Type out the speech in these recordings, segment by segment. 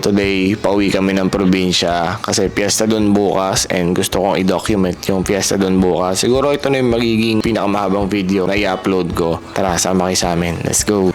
Today, pauwi kami ng probinsya kasi piyesta doon bukas and gusto kong i-document yung piyesta doon bukas. Siguro ito na yung magiging pinakamahabang video na i-upload ko. Tara, sama kayo sa amin. Let's go!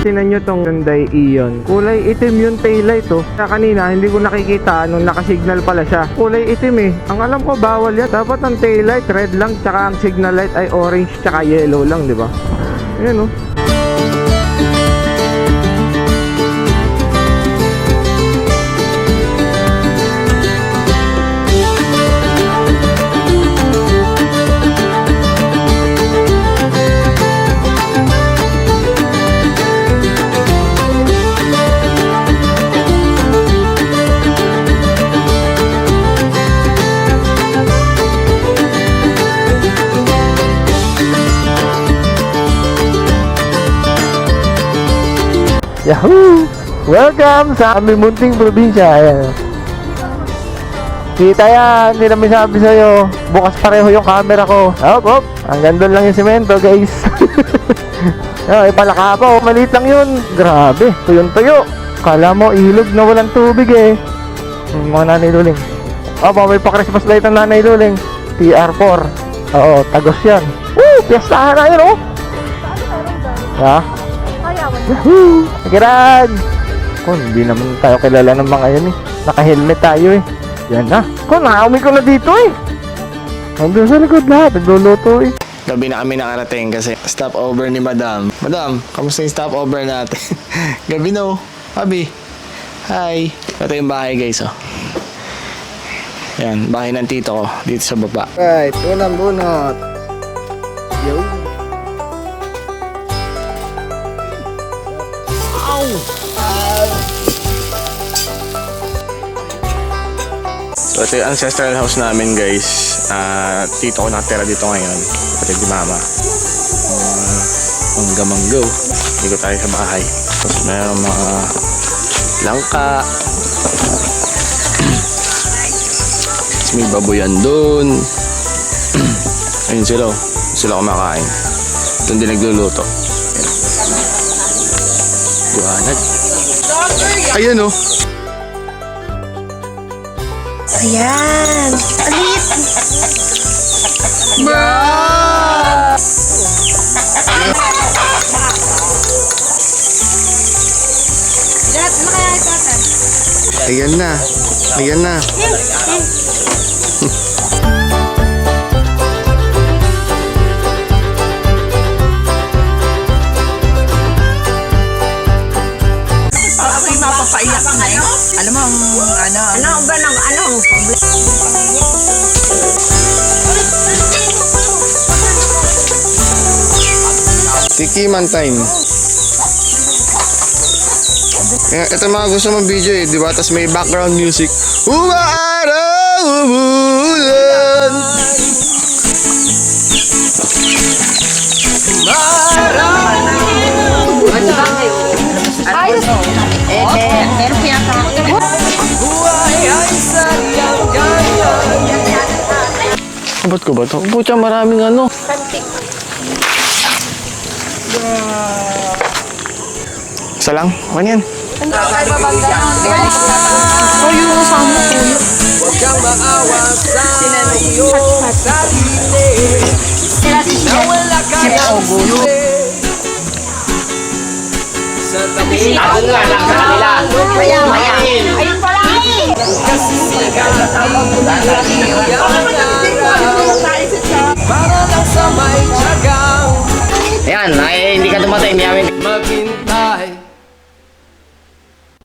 Tingnan nyo tong Hyundai Ion. Kulay itim yung taillight oh. Kanina hindi ko nakikita nung nakasignal pala siya. Kulay itim eh. Ang alam ko bawal yan. Dapat ang taillight red lang, tsaka ang signal light ay orange tsaka yellow lang, di ba? Ayan oh. Yahoo! Welcome sa aming munting probinsya. Ayan. Kita yan, hindi namin sabi sa'yo. Bukas pareho yung camera ko. Hop. Hanggang doon lang yung semento, guys. Ay, palaka pa oh. Maliit lang yun. Grabe, tuyong-tuyo. Kala mo ilog na walang tubig eh. Mga Nanay Luling. Opo, may pa-Christmas light ng Nanay Luling. TR4. Oo, tagos yan. Woo! Piestahan na yun oh. Ha? Woohoo! Nagiran! Kung hindi naman tayo kilala ng mga yan eh. Naka-helmet tayo eh. Yan na. Kung naumi ko na dito eh. Nandun sa likod lahat. Nagluluto eh. Gabi na kami nakarating kasi stopover ni Madam. Madam, kamusta yung stopover natin? Gabi na oh. Abi. Hi. Ito yung bahay guys oh. Yan, bahay ng tito ko dito sa baba. Right, unang bunot. Yo. So ito yung ancestral house namin guys. Tito ko nakatira dito ngayon. Kapatid ni Mama. Mangga-manggo. Dito tayo sa bahay. Tapos mayroon mga langka. Tapos may baboyan doon. Ayun sila. Sila kumakain. Doon din nagluluto. Buwanag. Ayun oh. Ayan. Alit. Ayan na. Ayan na. Ako'y mapapaiyak na eh. Alam mo ang ano ba ng ano? Tikiman time. Ito mga gusto mong video eh, di ba? Tapos may background music. Umaaraw, umulan. Ayos. Meron kaya sa akin. Ba't ko ba ito? Pucha, maraming ano. Isa lang? Ano yan? Ayun, sama ko. Huwag kang maawa sa iyong sarili. Nawala ka ng sili. Sa tabi ka lang Maya. Ayun pala eh. kasi sikat ang para lang sa may tiyagang Ayan, hindi ka dumatay. maghintay.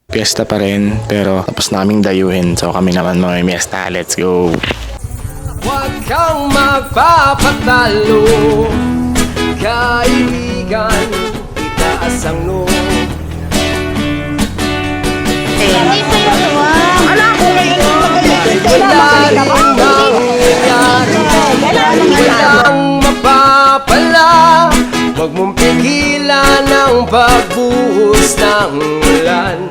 Fiesta pa rin, pero tapos naming dayuhin. So kami naman mga miesta. Let's go! Huwag kang magpapatalo, kaibigan, itaas ang loob. Hindi pa yung tuwang. Wala ko may Wala rin nangyayari, walang mapapala. Huwag mong pigilan ang pagbuhos ng ulan.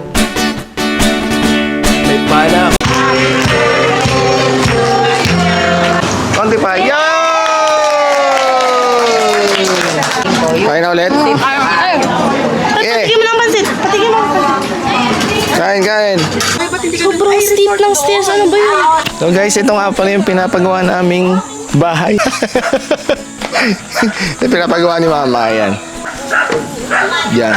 Kain. Sobrang steep ng stairs. Ano ba yun? So guys, ito nga pala yung pinapagawa naming bahay. Yung pinapagawa ni mama yan. Yan.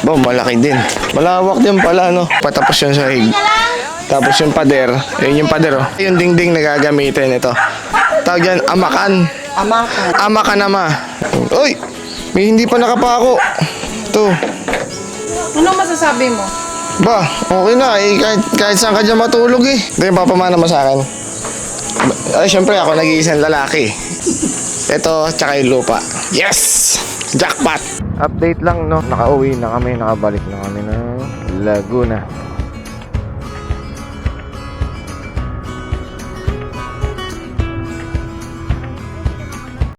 Bo, malaki din. Malawak din pala, no? Patapos yung sahig. Tapos yung pader. Yun yung pader, oh. Yung dingding na gagamitin ito. Tawag yan, amakan. Amakan ama. Uy! May hindi pa nakapako. Ito. Ano masasabi mo? Ba, okay na. Eh, kahit saan ka dyan matulog eh. Ito yung papamana mo sa akin. Ay, syempre ako nag-iisang lalaki. Ito, tsaka yung lupa. Yes! Jackpot! Update lang, no? Nakauwi na kami, nakabalik na kami ng Laguna.